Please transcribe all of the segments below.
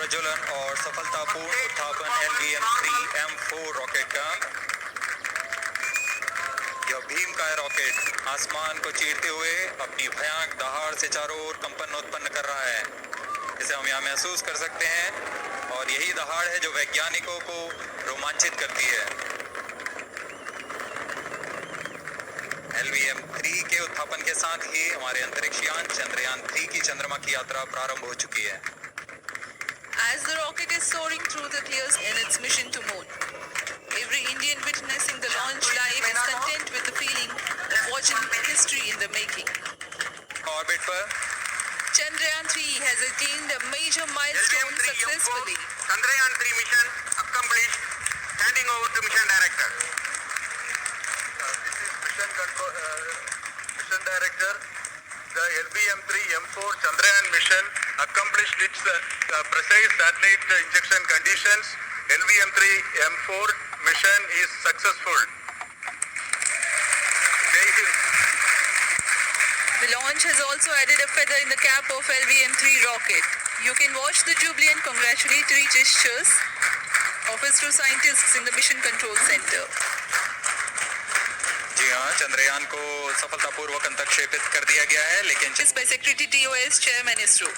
प्रज्वलन और सफलतापूर्ण उत्थापन LVM-3M4 rocket का। यह भीमकाय रॉकेट आसमान को चीरते हुए अपनी भयानक दहाड़ से चारों ओर कंपन उत्पन्न कर रहा है, जिसे हम यहाँ महसूस कर सकते हैं, और यही दहाड़ है जो वैज्ञानिकों को रोमांचित करती है। LVM-3 के उत्थापन के साथ ही हमारे अंतरिक्ष यान चंद्रयान-3 की चंद्रमा की यात्रा प्रारंभ हो चुकी है। As the rocket is soaring through the clouds in its mission to moon, every Indian witnessing the launch live is content with the feeling of watching history in the making. Orbit पर Chandrayaan-3 has attained a major milestone successfully. Chandrayaan-3 mission accomplished. Handing over to mission director. This is mission director. The LVM-3M4 Chandrayaan mission accomplished its precise satellite injection conditions. LVM-3M4 mission is successful. The launch has also added a feather in the cap of LVM-3 rocket. You can watch the jubilant congratulatory gestures of ISRO scientists in the Mission Control Center. जी हाँ, चंद्रयान को सफलतापूर्वक अंतक्षेपित कर दिया गया है, लेकिन This by Secretary TOS Chairman ISRO.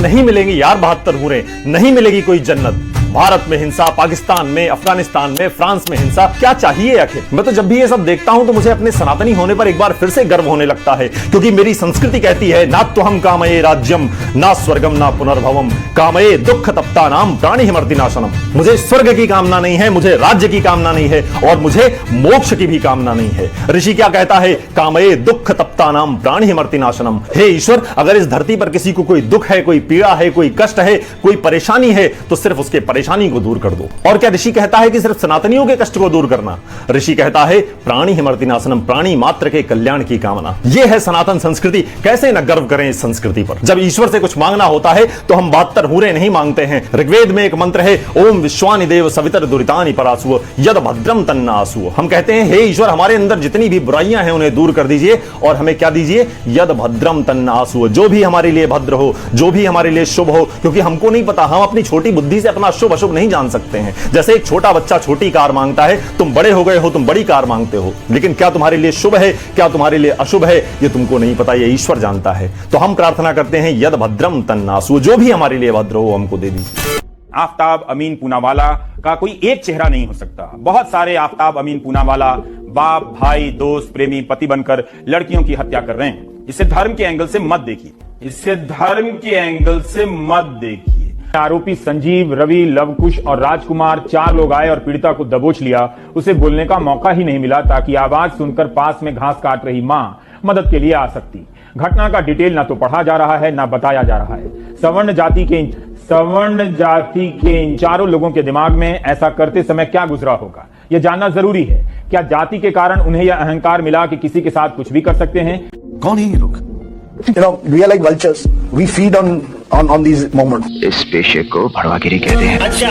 नहीं मिलेंगी यार 72 हूरें, नहीं मिलेगी कोई जन्नत। भारत में हिंसा, पाकिस्तान में, अफगानिस्तान में, फ्रांस में हिंसा, क्या चाहिए आखिर? मैं तो जब भी ये सब देखता हूं तो मुझे अपने सनातनी होने पर एक बार फिर से गर्व होने लगता है, क्योंकि मेरी संस्कृति कहती है ना तो हम कामये राज्यम ना स्वर्गम ना पुनर्भवम कामये दुख तप्ता नाम प्राणी मर्ति नाशनम। मुझे स्वर्ग की कामना नहीं है, मुझे राज्य की कामना नहीं है, और मुझे मोक्ष की भी कामना नहीं है। ऋषि क्या कहता है? कामये दुख तप्ता नाम प्राणी मर्ति नाशनम। हे ईश्वर, अगर इस धरती पर किसी को कोई दुख है, कोई पीड़ा है, कोई कष्ट है, कोई परेशानी है, तो सिर्फ उसके परेशानी को दूर कर दो। और क्या ऋषि कहता है कि सिर्फ सनातनियों के कष्ट को दूर करना? ऋषि कहता है प्राणी हिमर्ति नाशनम, प्राणी मात्र के कल्याण की कामना। यह है सनातन संस्कृति। कैसे न गर्व करें इस संस्कृति पर। जब ईश्वर से कुछ मांगना होता है तो हम 72 हूरें नहीं मांगते हैं। ऋग्वेद में एक मंत्र है, ओम विश्वानि देव सवितर दुरितानि परासुव यद भद्रम तन्नासु। हम कहते हैं हे ईश्वर, हमारे अंदर जितनी भी बुराइयां हैं उन्हें दूर कर दीजिए, और हमें क्या दीजिए? यद भद्रम तन्नासु, जो भी हमारे लिए भद्र हो, जो भी हमारे लिए शुभ हो। क्योंकि हमको नहीं पता, हम अपनी छोटी बुद्धि से अपना शुभ अशुभ नहीं जान सकते हैं। जैसे एक छोटा बच्चा छोटी कार मांगता है, तुम बड़े हो गए हो, तुम बड़ी कार मांगते हो, लेकिन क्या तुम्हारे लिए शुभ है, क्या तुम्हारे लिए अशुभ है, ये तुमको नहीं पता, ये ईश्वर जानता है। तो हम प्रार्थना करते हैं यद भद्रम तन्नासु, जो भी हमारे लिए भद्र हो हमको दे दीजिए। आफ्ताब अमीन पूनावाला का कोई एक चेहरा नहीं हो सकता। बहुत सारे आफ्ताब अमीन पूनावाला बाप, भाई, दोस्त, प्रेमी, पति बनकर लड़कियों की हत्या कर रहे हैं। इसे धर्म के एंगल से मत देखिए, इसे धर्म के एंगल से मत देखिए। आरोपी संजीव, रवि, लवकुश और राजकुमार 4 लोग आए और पीड़िता को दबोच लिया। उसे बोलने का मौका ही नहीं मिला ताकि आवाज सुनकर पास में घास काट रही मां मदद के लिए आ सकती। घटना का डिटेल ना तो पढ़ा जा रहा है ना बताया जा रहा है। सवर्ण जाति के इन चारों लोगों के दिमाग में ऐसा करते समय क्या गुजरा होगा, यह जानना जरूरी है। क्या जाति के कारण उन्हें यह अहंकार मिला कि किसी के साथ कुछ भी कर सकते हैं? कौन है ये लोग? You know, we are like vultures. We feed on these moments. इस पेशे को भड़वागिरी कहते हैं। अच्छा।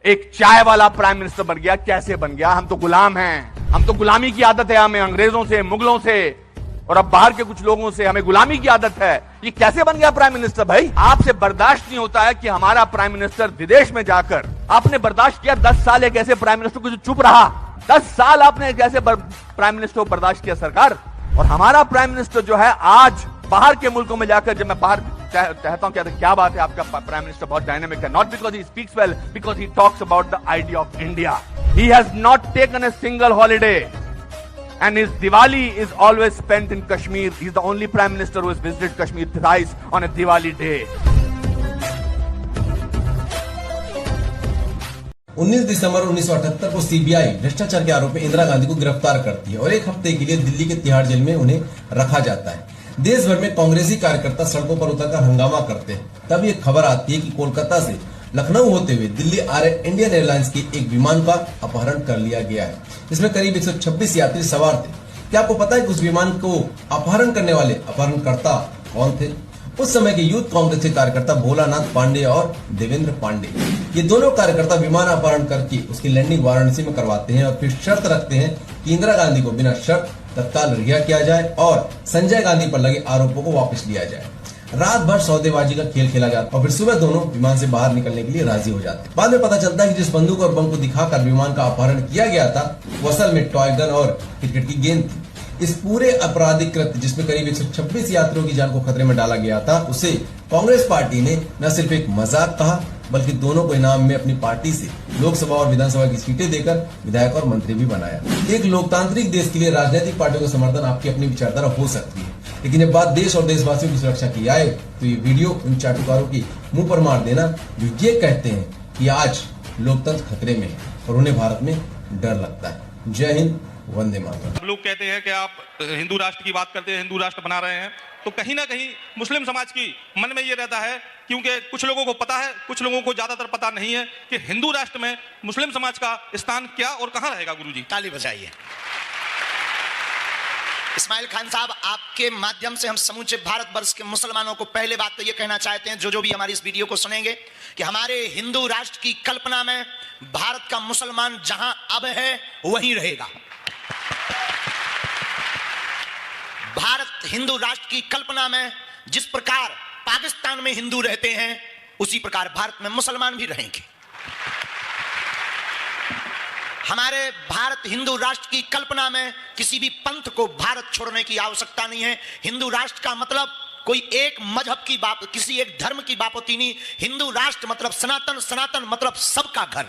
एक चाय वाला प्राइम मिनिस्टर बन गया। कैसे बन गया? हम तो गुलाम हैं। हम तो गुलामी की आदत है हमें, अंग्रेजों से, मुगलों से, और अब बाहर के कुछ लोगों से हमें गुलामी की आदत है। ये कैसे बन गया प्राइम मिनिस्टर? भाई आपसे बर्दाश्त नहीं होता है कि हमारा प्राइम मिनिस्टर विदेश में जाकर, आपने बर्दाश्त किया 10 साल एक ऐसे प्राइम मिनिस्टर को जो चुप रहा। 10 साल आपने एक ऐसे प्राइम मिनिस्टर को बर्दाश्त किया सरकार। और हमारा प्राइम मिनिस्टर जो है आज बाहर के मुल्कों में जाकर, जब मैं बाहर कहता हूं क्या बात है, आपका प्राइम मिनिस्टर बहुत डायनेमिक है। Not because he speaks well, because he talks about the idea of India. He has not taken a single holiday and his Diwali is always spent in Kashmir. He's the only prime minister who has visited Kashmir thrice on a Diwali day. 19 दिसंबर 1978 को CBI भ्रष्टाचार के आरोप में इंदिरा गांधी को गिरफ्तार करती है और एक हफ्ते के लिए दिल्ली के तिहाड़ जेल में उन्हें रखा जाता है। देश भर में कांग्रेसी कार्यकर्ता सड़कों पर उतरकर हंगामा करते हैं। तब ये खबर आती है कि कोलकाता से लखनऊ होते हुए दिल्ली आ रहे इंडियन एयरलाइंस के एक विमान का अपहरण कर लिया गया है। इसमें करीब 126 यात्री सवार थे। क्या आपको पता है कि उस विमान को अपहरण करने वाले अपहरणकर्ता कौन थे? उस समय के यूथ कांग्रेस के कार्यकर्ता भोलानाथ पांडे और देवेंद्र पांडे। ये दोनों कार्यकर्ता विमान अपहरण करके उसकी लैंडिंग वाराणसी में करवाते हैं और फिर शर्त रखते हैं कि इंदिरा गांधी को बिना शर्त तत्काल रिहा किया जाए और संजय गांधी पर लगे आरोपों को वापस लिया जाए। रात भर सौदेबाजी का खेल खेला जाता और फिर सुबह दोनों विमान से बाहर निकलने के लिए राजी हो जाते। बाद में पता चलता है कि जिस बंदूक और बम को दिखाकर विमान का अपहरण किया गया था वो असल में टॉय गन और क्रिकेट की गेंद थी। इस पूरे आपराधिक कृत्य जिसमें करीब 126 यात्रियों की जान को खतरे में डाला गया था, उसे कांग्रेस पार्टी ने न सिर्फ एक मजाक कहा बल्कि दोनों को इनाम में अपनी पार्टी से लोकसभा और विधानसभा की सीटें देकर विधायक और मंत्री भी बनाया। एक लोकतांत्रिक देश के लिए राजनीतिक पार्टियों का समर्थन आपकी अपनी विचारधारा हो सकती है, लेकिन जब बात देश और देशवासियों की सुरक्षा की आए तो ये वीडियो उन चाटुकारों की मुंह पर मार देना जो ये कहते हैं कि आज लोकतंत्र खतरे में है और उन्हें भारत में डर लगता है। जय हिंद, वंदे मातरम। लोग कहते हैं कि आप हिंदू राष्ट्र की बात करते हैं, हिंदू राष्ट्र बना रहे हैं, तो कहीं ना कहीं मुस्लिम समाज की मन में ये रहता है, क्योंकि कुछ लोगों को पता है, कुछ लोगों को ज्यादातर पता नहीं है कि हिंदू राष्ट्र में मुस्लिम समाज का स्थान क्या और कहां रहेगा। गुरुजी ताली बजाइए। इस्माइल खान साहब, आपके माध्यम से हम समूचे भारतवर्ष के मुसलमानों को पहले बात तो ये कहना चाहते हैं, जो भी हमारी इस वीडियो को सुनेंगे, कि हमारे हिंदू राष्ट्र की कल्पना में भारत का मुसलमान जहां अब है वहीं रहेगा। भारत हिंदू राष्ट्र की कल्पना में जिस प्रकार पाकिस्तान में हिंदू रहते हैं उसी प्रकार भारत में मुसलमान भी रहेंगे। हमारे भारत हिंदू राष्ट्र की कल्पना में किसी भी पंथ को भारत छोड़ने की आवश्यकता नहीं है। हिंदू राष्ट्र का मतलब कोई एक मजहब की बात, किसी एक धर्म की बात होती नहीं। हिंदू राष्ट्र मतलब सनातन, सनातन मतलब सबका घर।